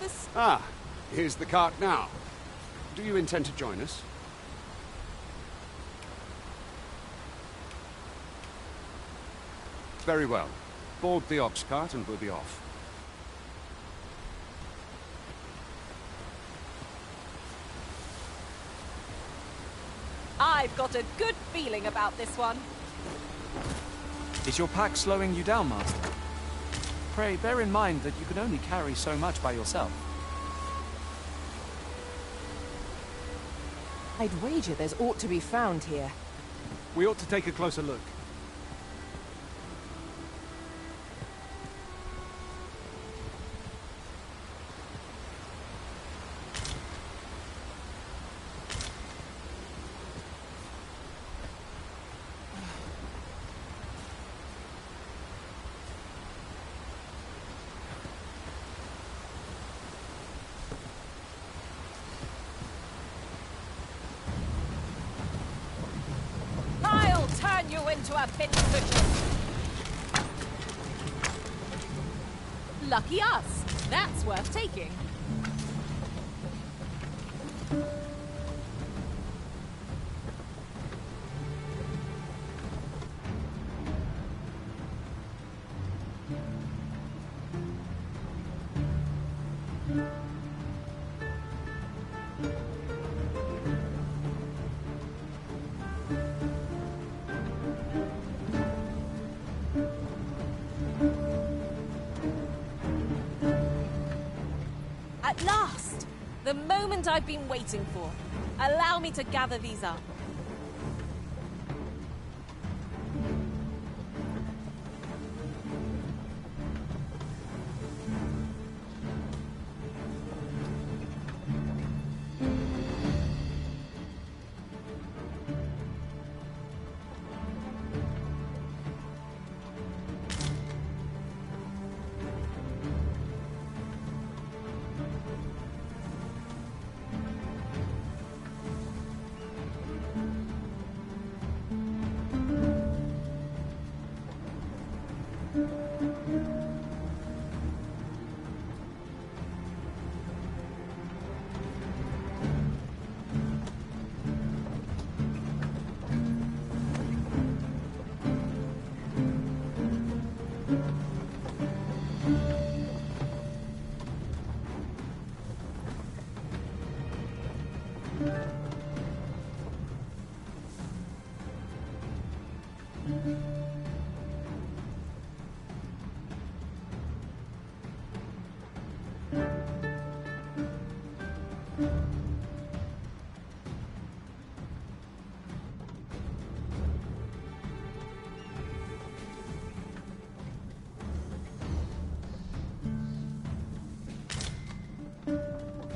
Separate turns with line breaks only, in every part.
this...
Ah, here's the cart now. Do you intend to join us? Very well. Board the ox cart and we'll be off.
I've got a good feeling about this one.
Is your pack slowing you down, Master? Pray, bear in mind that you can only carry so much by yourself.
I'd wager there's aught to be found here.
We ought to take a closer look.
I'll turn you into a bin cushion. Lucky us. That's worth taking. At last! The moment I've been waiting for. Allow me to gather these up.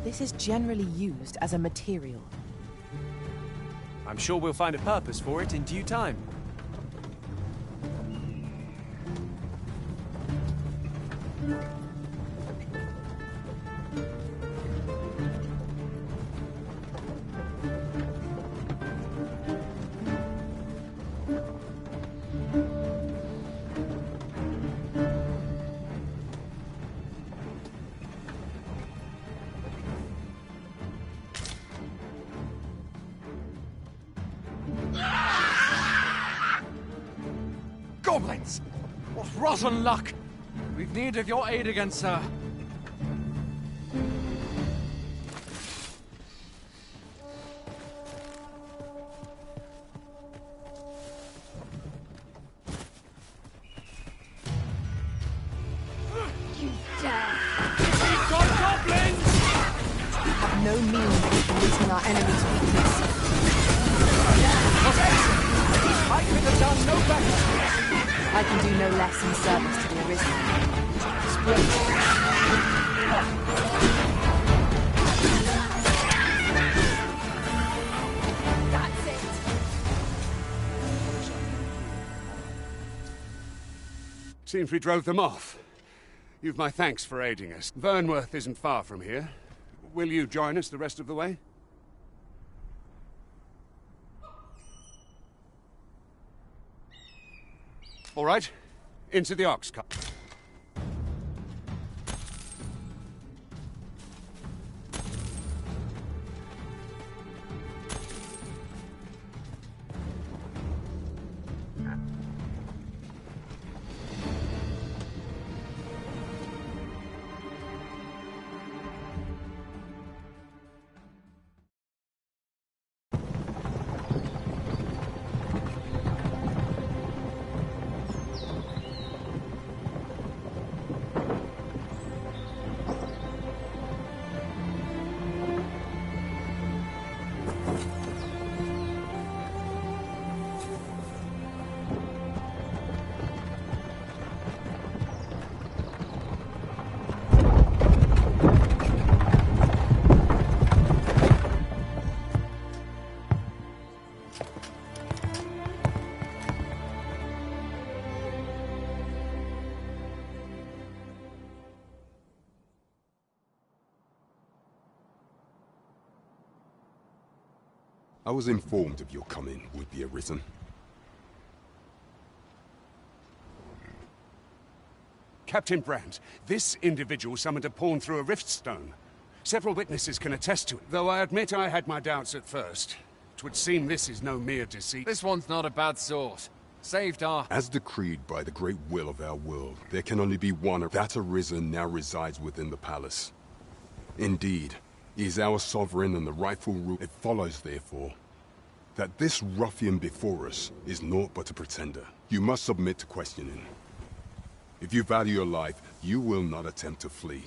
This is generally used as a material.
I'm sure we'll find a purpose for it in due time.
Goblins! What rotten luck! We've need of your aid again, sir.
You dare!
We've got goblins!
We have no means of meeting our enemy's weakness.
I could have done no better!
I can do no less in service to the Arisen.
That's it!
Seems we drove them off. You've my thanks for aiding us. Vernworth isn't far from here. Will you join us the rest of the way? All right, into the ox cart.
I was informed of your coming would be arisen.
Captain Brandt, this individual summoned a pawn through a rift stone. Several witnesses can attest to it, though I admit I had my doubts at first. It would seem this is no mere deceit.
This one's not a bad sort. Saved our...
As decreed by the great will of our world, there can only be one. That arisen now resides within the palace. Indeed, he is our sovereign and the rightful ruler. It follows, therefore, that this ruffian before us is naught but a pretender. You must submit to questioning. If you value your life, you will not attempt to flee.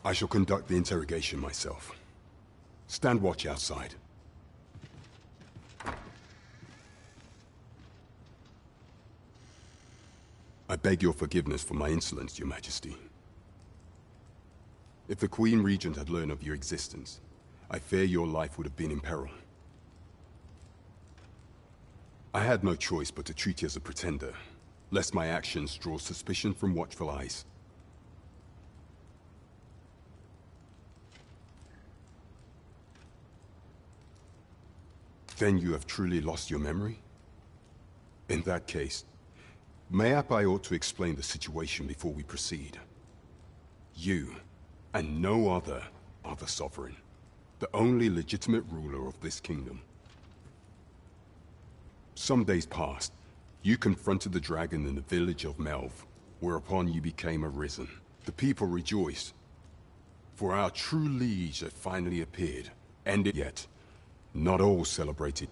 I shall conduct the interrogation myself. Stand watch outside. I beg your forgiveness for my insolence, Your Majesty. If the Queen Regent had learned of your existence, I fear your life would have been in peril. I had no choice but to treat you as a pretender, lest my actions draw suspicion from watchful eyes. Then you have truly lost your memory? In that case, mayhap I ought to explain the situation before we proceed. You, and no other, are the sovereign, the only legitimate ruler of this kingdom. Some days past, you confronted the dragon in the village of Melv, whereupon you became arisen. The people rejoiced, for our true liege had finally appeared, and yet, not all celebrated.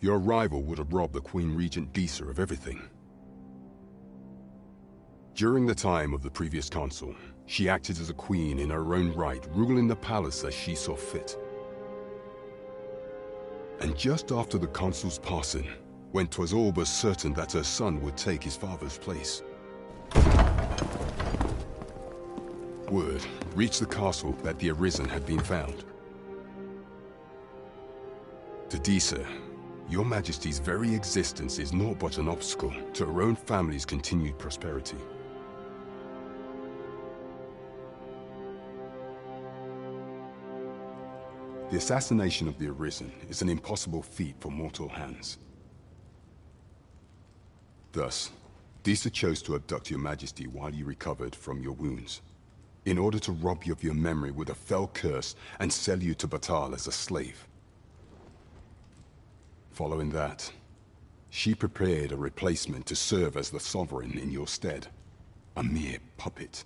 Your arrival would have robbed the Queen Regent Disa of everything. During the time of the previous consul, she acted as a queen in her own right, ruling the palace as she saw fit. And just after the consul's passing, when 'twas all but certain that her son would take his father's place, word reached the castle that the Arisen had been found. To Disa, Your Majesty's very existence is naught but an obstacle to her own family's continued prosperity. The assassination of the Arisen is an impossible feat for mortal hands. Thus, Disa chose to abduct Your Majesty while you recovered from your wounds, in order to rob you of your memory with a fell curse and sell you to Batal as a slave. Following that, she prepared a replacement to serve as the sovereign in your stead, a mere puppet.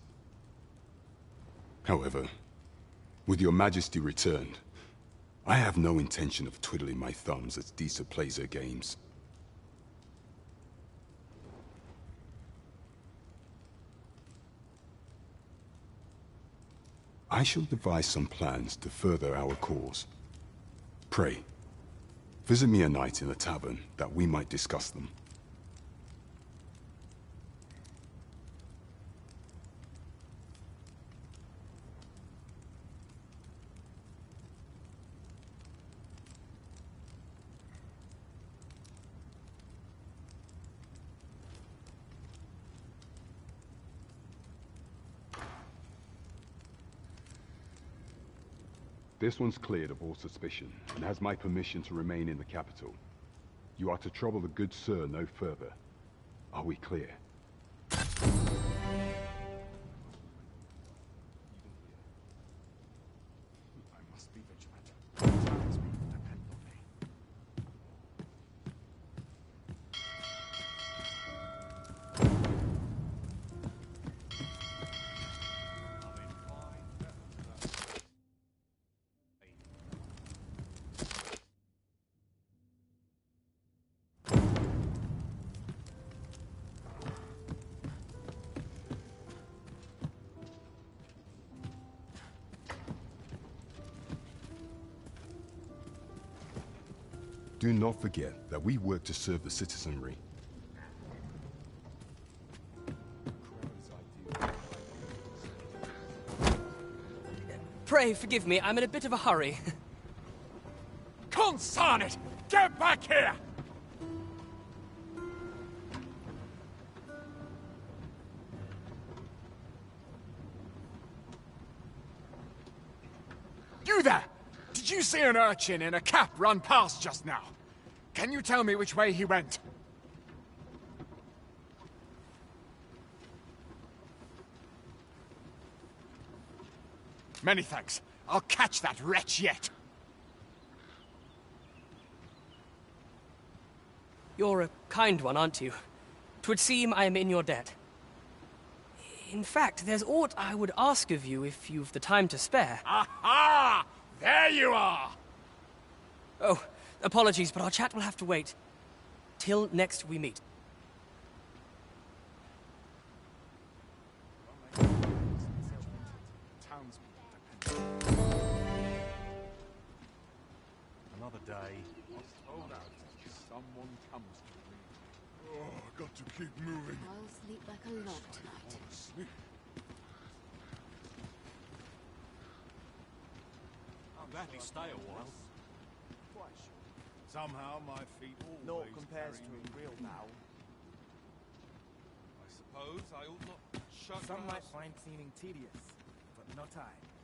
However, with Your Majesty returned, I have no intention of twiddling my thumbs as Disa plays her games. I shall devise some plans to further our cause. Pray, visit me a night in the tavern that we might discuss them. This one's cleared of all suspicion, and has my permission to remain in the capital. You are to trouble the good sir no further. Are we clear? I must be vigilant. Depend on me. Do not forget that we work to serve the citizenry.
Pray forgive me, I'm in a bit of a hurry.
Consign it! Get back here! You there! Did you see an urchin in a cap run past just now? Can you tell me which way he went? Many thanks. I'll catch that wretch yet.
You're a kind one, aren't you? 'Twould seem I am in your debt. In fact, there's aught I would ask of you if you've the time to spare.
Aha! There you are!
Oh, apologies, but our chat will have to wait. Till next we meet.
Another day.
Someone comes to me. Oh, I got to keep moving.
I'll sleep like a log tonight.
Sleep.
I'll gladly stay a while. Somehow my feet always
Naught compares
carry
to
me.
a real bow.
I suppose I ought not shut
Some
my
might find seeming tedious, but not I.